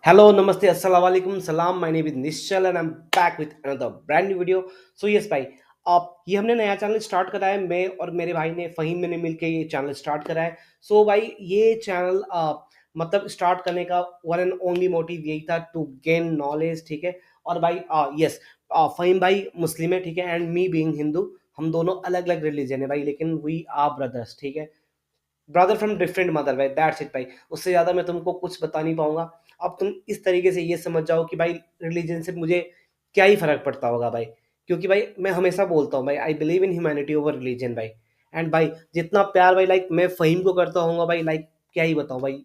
Hello, namaste, assalamu alaikum, salam. My name is Nishal and I'm back with another brand new video. So yes भाई, आप ये हमने नया channel start करा है, मैं और मेरे भाई ने फ़हीम मैंने मिलके ये चैनल स्टार्ट करा है। सो भाई ये चैनल मतलब स्टार्ट करने का वन एंड ओनली मोटिव यही था, टू गेन नॉलेज, ठीक है। और भाई यस, फ़हीम भाई मुस्लिम है, ठीक है, एंड मी बीइंग हिंदू, हम दोनों अलग अलग रिलीजन है भाई, लेकिन वी आर ब्रदर्स, ठीक है। ब्रदर फ्रॉम डिफरेंट मदर भाई, दैट्स इट भाई। उससे ज़्यादा मैं तुमको कुछ बता नहीं पाऊँगा। अब तुम इस तरीके से ये समझ जाओ कि भाई रिलीजन से मुझे क्या ही फ़र्क पड़ता होगा भाई। क्योंकि भाई मैं हमेशा बोलता हूँ भाई, I believe in humanity over religion भाई। एंड भाई जितना प्यार भाई लाइक मैं फ़हीम को करता हूँगा भाई, लाइक क्या ही बताऊँ भाई,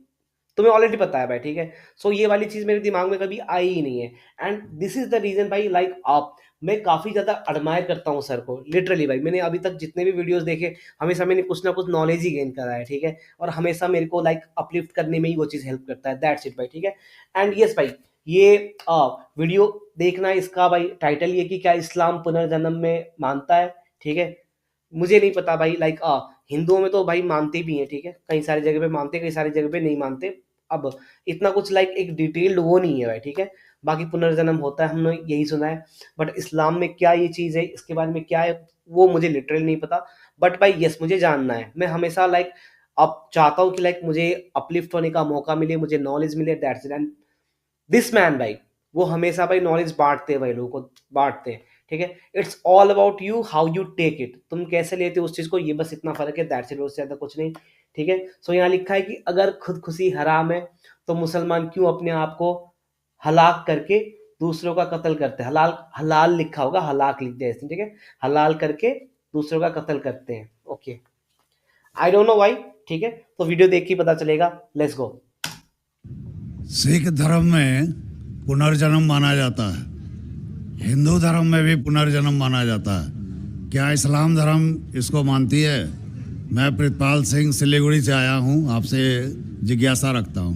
तुम्हें ऑलरेडी पता है भाई, ठीक है। सो ये वाली चीज़ मेरे दिमाग में कभी आई ही नहीं है। And this is the reason भाई, लाइक आप, मैं काफ़ी ज़्यादा एडमायर करता हूँ सर को, लिटरली भाई। मैंने अभी तक जितने भी वीडियोज़ देखे, हमेशा मैंने कुछ ना कुछ नॉलेज ही गेन करा है, ठीक है। और हमेशा मेरे को लाइक अपलिफ्ट करने में ही वो चीज़ हेल्प करता है, दैट्स इट भाई, ठीक है। एंड यस भाई, ये वीडियो देखना, इसका भाई टाइटल ये कि क्या इस्लाम पुनर्जन्म में मानता है, ठीक है। मुझे नहीं पता भाई, लाइक हिंदुओं में तो भाई मानते भी हैं, ठीक है, कई सारी जगह पे मानते, कई सारी जगह पे नहीं मानते। अब इतना कुछ लाइक एक डिटेल्ड वो नहीं है भाई, ठीक है। बाकी पुनर्जन्म होता है, हमने यही सुना है। बट इस्लाम में क्या ये चीज़ है, इसके बारे में क्या है, वो मुझे लिटरली नहीं पता। बट भाई यस, मुझे जानना है। मैं हमेशा लाइक अब चाहता हूँ कि लाइक मुझे अपलिफ्ट होने का मौका मिले, मुझे नॉलेज मिले, that's it. And this man भाई, वो हमेशा भाई नॉलेज बांटते हैं भाई, लोगों को बांटते हैं, ठीक है। It's all about you, how you take it, तुम कैसे लेते हो उस चीज़ को, ये बस इतना फ़र्क है, दैट्स इट, उससे ज़्यादा कुछ नहीं, ठीक है। सो यहाँ लिखा है कि अगर खुदकुशी हराम है तो मुसलमान क्यों अपने आप को हलाक करके दूसरों का कत्ल करते हैं। हलाल हलाल लिखा होगा, हलाक लिख दिया इसने, ठीक है। हलाल करके दूसरों का कत्ल करते हैं, okay. I don't know why, ठीक है। तो वीडियो देख के ही पता चलेगा, लेट्स गो। सिख धर्म में पुनर्जन्म माना जाता है, हिंदू धर्म में भी पुनर्जन्म माना जाता है। क्या इस्लाम धर्म इसको मानती है? मैं प्रितपाल सिंह सिलीगुड़ी से आया हूं, आपसे जिज्ञासा रखता हूं।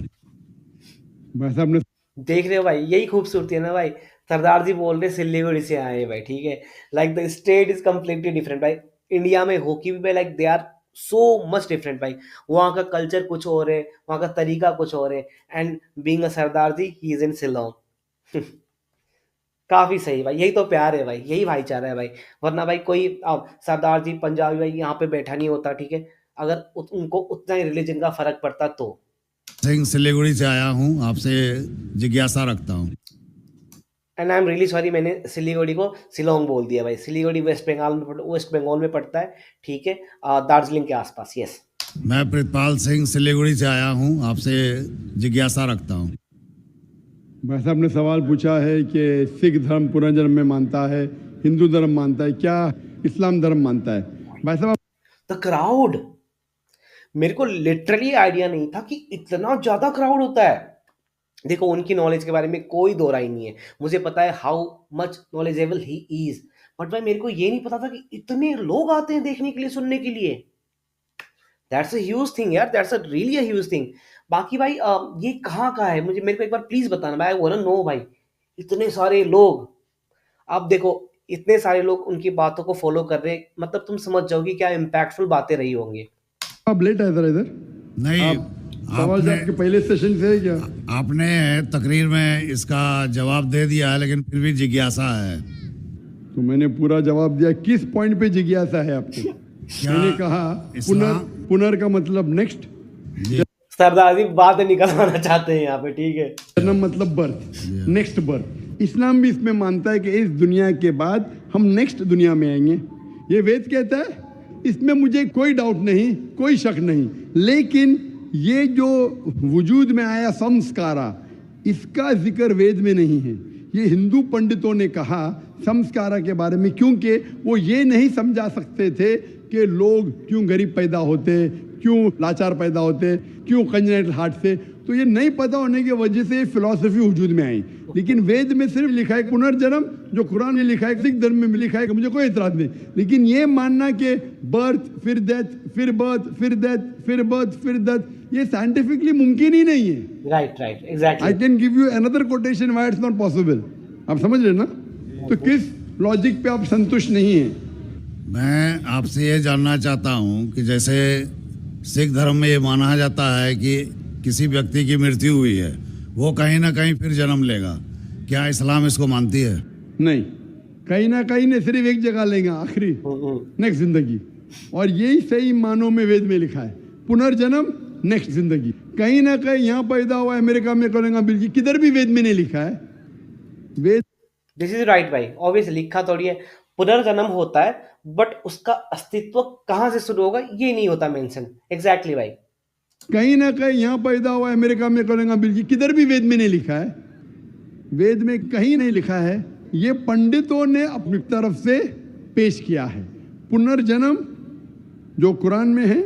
भाई साहब ने देख रहे हो भाई, यही खूबसूरती है ना भाई। सरदार जी बोल रहे सिलीगुड़ी से आए हैं भाई, ठीक है। Like the state is completely different भाई। इंडिया में हॉकी भी भाई like they are so much different भाई। वहाँ का कल्चर कुछ और है, वहाँ का तरीका कुछ और है। And being a sardar ji, he is in Shillong. काफी सही भाई, यही तो प्यार है भाई, यही भाईचारा है भाई। वरना भाई कोई सरदार जी पंजाबी भाई यहाँ पे बैठा नहीं होता, ठीक है, अगर उनको उतना ही रिलीजन का फर्क पड़ता तो। सिंह सिलीगुड़ी से आया हूं, आपसे जिज्ञासा रखता हूं। And I am really sorry, मैंने सिलीगुड़ी को शिलोंग बोल दिया भाई। सिलीगुड़ी वेस्ट बंगाल में पड़ता है, ठीक है, दार्जिलिंग के आसपास, यस। मैं प्रितपाल सिंह सिलीगुड़ी से आया हूं, आपसे जिज्ञासा रखता हूं। भाई साहब ने सवाल पूछा है कि सिख धर्म पुनर्जन्म में मानता है, हिंदू धर्म मानता है, क्या इस्लाम धर्म मानता है। भाई साहब द क्राउड, मेरे को लिटरली आइडिया नहीं था कि इतना ज्यादा क्राउड होता है। देखो, उनकी नॉलेज के बारे में कोई दो राय नहीं है, मुझे पता है how much knowledgeable he is. But भाई मेरे को ये नहीं पता था कि इतने लोग आते हैं देखने के लिए, सुनने के लिए। दैट्स अ ह्यूज थिंग यार, that's a really a huge thing. बाकी भाई ये कहाँ का है, मुझे मेरे को एक बार प्लीज बताना भाई, वो ना नो भाई। इतने सारे लोग, आप देखो, इतने सारे लोग उनकी बातों को फॉलो कर रहे हैं, मतलब तुम समझ जाओ कि क्या इम्पैक्टफुल बातें रही होंगी। आप लेट आए सर इधर। नहीं, सवाल आपने आपके पहले सेशन से है क्या? आपने तकरीर में इसका जवाब दे दिया है, लेकिन फिर भी जिज्ञासा है। तो मैंने पूरा जवाब दिया। किस पॉइंट पे जिज्ञासा है आपको? मैंने कहा पुनर का मतलब नेक्स्ट, सरदार जी बात निकलवाना चाहते हैं यहाँ पे, ठीक है। जन्म मतलब बर्थ, नेक्स्ट बर्थ। इस्लाम भी इसमें मानता है कि इस दुनिया के बाद हम नेक्स्ट दुनिया में आएंगे। ये वेद कहता है, इसमें मुझे कोई डाउट नहीं, कोई शक नहीं। लेकिन ये जो वजूद में आया संस्कारा, इसका जिक्र वेद में नहीं है। ये हिंदू पंडितों ने कहा संस्कारा के बारे में, क्योंकि वो ये नहीं समझा सकते थे कि लोग क्यों गरीब पैदा होते, क्यों लाचार पैदा होते, क्यों कंजेनिटल हार्ट से। तो ये नहीं पता होने की वजह से फिलॉसफी वजूद में आई। लेकिन वेद में सिर्फ लिखा है पुनर्जन्म, जो कुरान में लिखा है, सिख धर्म में लिखा है, मुझे कोई एतराज नहीं। लेकिन ये मानना कि बर्थ फिर डेथ फिर बर्थ फिर डेथ फिर बर्थ फिर डेथ, ये साइंटिफिकली मुमकिन ही नहीं है। Right right, exactly. I can give you another quotation why it's not possible. आप समझ रहे ना? तो किस लॉजिक पे आप संतुष्ट नहीं है? मैं आपसे ये जानना चाहता हूं कि जैसे सिख धर्म में ये माना जाता है कि किसी व्यक्ति की मृत्यु हुई है, वो कहीं ना कहीं फिर जन्म लेगा। क्या इस्लाम इसको मानती है? नहीं, कहीं ना कहीं नहीं, सिर्फ एक जगह लेगा, आखिरी नेक्स्ट जिंदगी। और यही सही मानों में वेद में लिखा है, पुनर्जन्म नेक्स्ट जिंदगी। कहीं ना कहीं यहाँ पैदा हुआ, अमेरिका में करेगा, बिल्कुल किधर भी वेद में नहीं लिखा है। वेद दिस इज राइट भाई, ऑब्वियसली लिखा थोड़ी है पुनर्जन्म होता है, बट उसका अस्तित्व कहाँ से शुरू होगा ये नहीं होता मेंशन। एग्जैक्टली भाई, कहीं ना कहीं यहाँ पैदा हुआ, अमेरिका में करेगा, बिल्कुल किधर भी वेद में नहीं लिखा है। वेद में कहीं नहीं लिखा है, ये पंडितों ने अपनी तरफ से पेश किया है। पुनर्जन्म जो कुरान में है,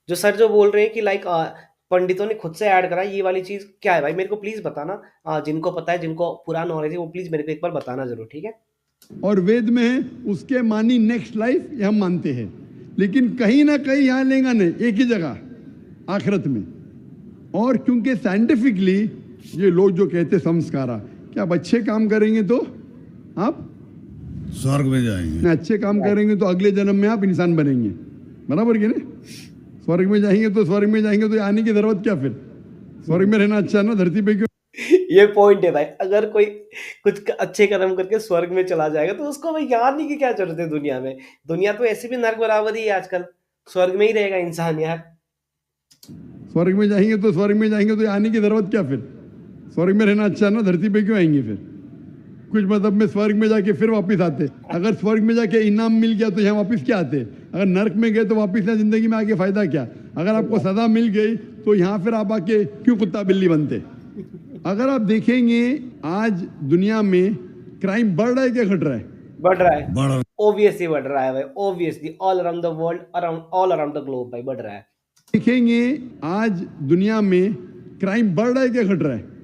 जो सर जो बोल रहे हैं कि लाइक पंडितों ने खुद से ऐड करा, ये वाली चीज क्या है भाई, मेरे को प्लीज बताना। जिनको पता है, जिनको पूरा नॉलेज है, वो प्लीज मेरे को एक बार बताना जरूर, ठीक है। और वेद में है उसके मानी नेक्स्ट लाइफ, ये हम मानते हैं, लेकिन कहीं ना कहीं यहाँ लेगा नहीं, एक ही जगह आखिरत में। और क्योंकि साइंटिफिकली ये लोग जो कहते संस्कारा, कि आप अच्छे काम करेंगे तो आप स्वर्ग में जाएंगे, ना, अच्छे काम करेंगे तो अगले जन्म में आप इंसान बनेंगे, बराबर कि नहीं? स्वर्ग में जाएंगे तो आने की जरूरत क्या फिर? स्वर्ग में रहना अच्छा ना, धरती पे क्यों? ये पॉइंट है भाई, अगर कोई कुछ अच्छे कर्म करके स्वर्ग में चला जाएगा तो उसको भाई यहाँ आने की क्या जरूरत है दुनिया में। दुनिया तो ऐसे भी नर्क बराबर ही है आजकल, स्वर्ग में ही रहेगा इंसान यार। स्वर्ग में जाएंगे तो आने की जरूरत क्या फिर? स्वर्ग में रहना अच्छा ना, धरती पे क्यों आएंगे फिर? कुछ मतलब में स्वर्ग में जाके फिर वापस आते। अगर स्वर्ग में जाके इनाम मिल गया तो यहाँ वापस क्या आते? अगर नर्क में गए तो वापस यहाँ जिंदगी में आके फायदा क्या? अगर आपको सजा मिल गई तो यहाँ फिर आप आके क्यों कुत्ता बिल्ली बनते? अगर आप देखेंगे आज दुनिया में क्राइम बढ़ रहा है क्या घट रहा है? बढ़ रहा है, बड़ा ऑब्वियसली बढ़ रहा है भाई, obviously all around the world, around all around the globe भाई बढ़ रहा है। देखेंगे आज दुनिया में क्राइम बढ़ रहा है क्या घट रहा है?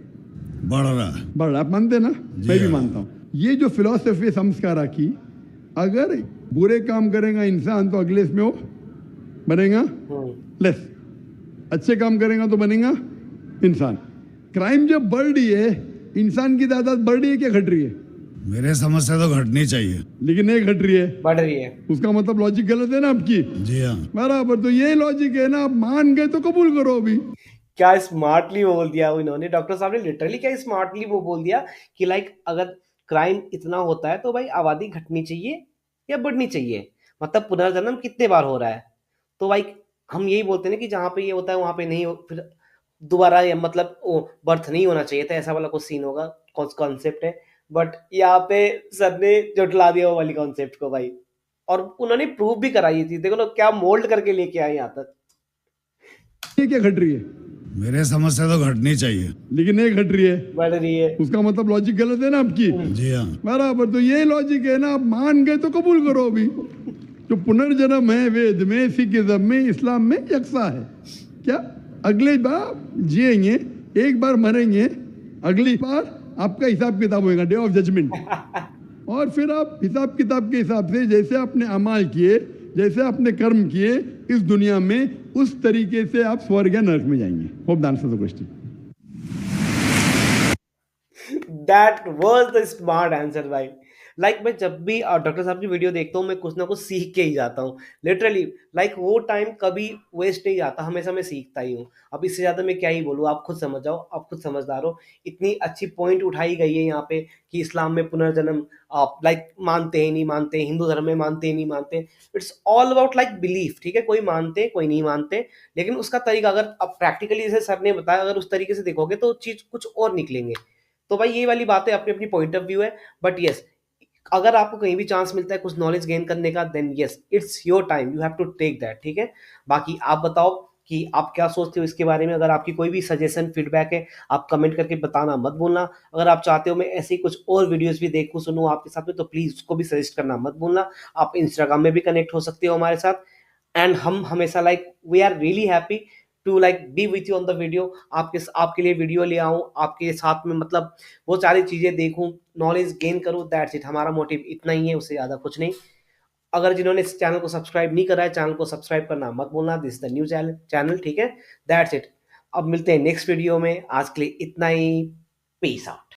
बढ़ रहा है। बढ़ रहा है, आप मानते हैं ना? मैं भी हाँ। मानता हूँ। ये जो फिलोसफी संस्कारा की, अगर बुरे काम करेगा इंसान तो अगले इसमें वो बनेगा लेस, अच्छे काम करेगा तो बनेगा इंसान। क्राइम जब बढ़ रही है, इंसान की तादाद बढ़ रही है क्या घट रही है? मेरे समझ से तो घटनी चाहिए। लेकिन नहीं घट रही है, बढ़ रही है। उसका मतलब लॉजिक गलत है ना आपकी? जी हाँ। बराबर, तो ये लॉजिक है ना, आप मान गए तो कबूल करो। अभी क्या स्मार्टली बोल दिया वो इन्होंने, डॉक्टर साहब ने लिटरली क्या स्मार्टली वो बोल दिया कि लाइक अगर क्राइम इतना होता है तो भाई आबादी घटनी चाहिए या बढ़नी चाहिए, मतलब पुनर्जन्म कितने बार हो रहा है। तो भाई हम यही बोलते हैं ना कि जहाँ पे ये होता है वहां पे नहीं हो, फिर दोबारा या मतलब बर्थ नहीं होना चाहिए था, ऐसा वाला कुछ सीन होगा, कॉन्सेप्ट है। बट यहाँ पे सर ने जुटला दिया वो वाली कॉन्सेप्ट को भाई, और उन्होंने प्रूव भी कराई ये चीज, देखो लोग क्या मोल्ड करके लेके आए यहाँ तक। ये क्या घट रही है? मेरे समझ से तो घटनी चाहिए। लेकिन नहीं घट रही है, बढ़ रही है। उसका मतलब लॉजिक गलत है ना आपकी? जी हाँ। बराबर, तो ये लॉजिक है ना, आप मान गए तो कबूल करो। अभी जो पुनर्जन्म है वेद में, सिखिज्म में, इस्लाम में यकसा है। क्या अगले बार जिएंगे, एक बार मरेंगे, अगली बार आपका हिसाब किताब होगा, डे ऑफ जजमेंट। और फिर आप हिसाब किताब के हिसाब से जैसे आपने अमाल किए, जैसे आपने कर्म किए इस दुनिया में, उस तरीके से आप स्वर्ग या नरक में जाएंगे। Hope the answer the question. That was the smart answer भाई। लाइक मैं जब भी डॉक्टर साहब की वीडियो देखता हूँ, मैं कुछ ना कुछ सीख के ही जाता हूँ लिटरली। लाइक वो टाइम कभी वेस्ट नहीं जाता, हमेशा मैं सीखता ही हूँ। अब इससे ज्यादा मैं क्या ही बोलूँ, आप खुद समझ जाओ, आप खुद समझदार हो। इतनी अच्छी पॉइंट उठाई गई है यहाँ पे कि इस्लाम में पुनर्जन्म आप लाइक मानते हैं नहीं मानते, हिंदू धर्म में मानते हैं नहीं मानते, it's all about like belief, ठीक है। कोई मानते कोई नहीं मानते, लेकिन उसका तरीका अगर अब प्रैक्टिकली जैसे सर ने बताया, अगर उस तरीके से देखोगे तो चीज कुछ और निकलेंगे। तो भाई ये वाली बातें अपनी अपनी पॉइंट ऑफ व्यू है, बट यस, अगर आपको कहीं भी चांस मिलता है कुछ नॉलेज गेन करने का, then yes it's your time, you have to take that, ठीक है। बाकी आप बताओ कि आप क्या सोचते हो इसके बारे में। अगर आपकी कोई भी सजेशन फीडबैक है, आप कमेंट करके बताना मत भूलना। अगर आप चाहते हो मैं ऐसी कुछ और वीडियोस भी देखूं सुनूं आपके साथ में, तो प्लीज उसको भी सजेस्ट करना मत भूलना। आप इंस्टाग्राम में भी कनेक्ट हो सकते हो हमारे साथ, एंड हम हमेशा like we are really happy to like be with you on the video. आपके लिए वीडियो ले आऊं, आपके साथ में मतलब वो सारी चीजें देखूं, नॉलेज गेन करूं, दैट्स इट। हमारा मोटिव इतना ही है, उससे ज्यादा कुछ नहीं। अगर जिन्होंने इस चैनल को सब्सक्राइब नहीं करा है, चैनल को सब्सक्राइब करना मत भूलना। This is the new channel, ठीक है। That's it. अब मिलते हैं नेक्स्ट वीडियो में, आज के लिए इतना ही। Peace out.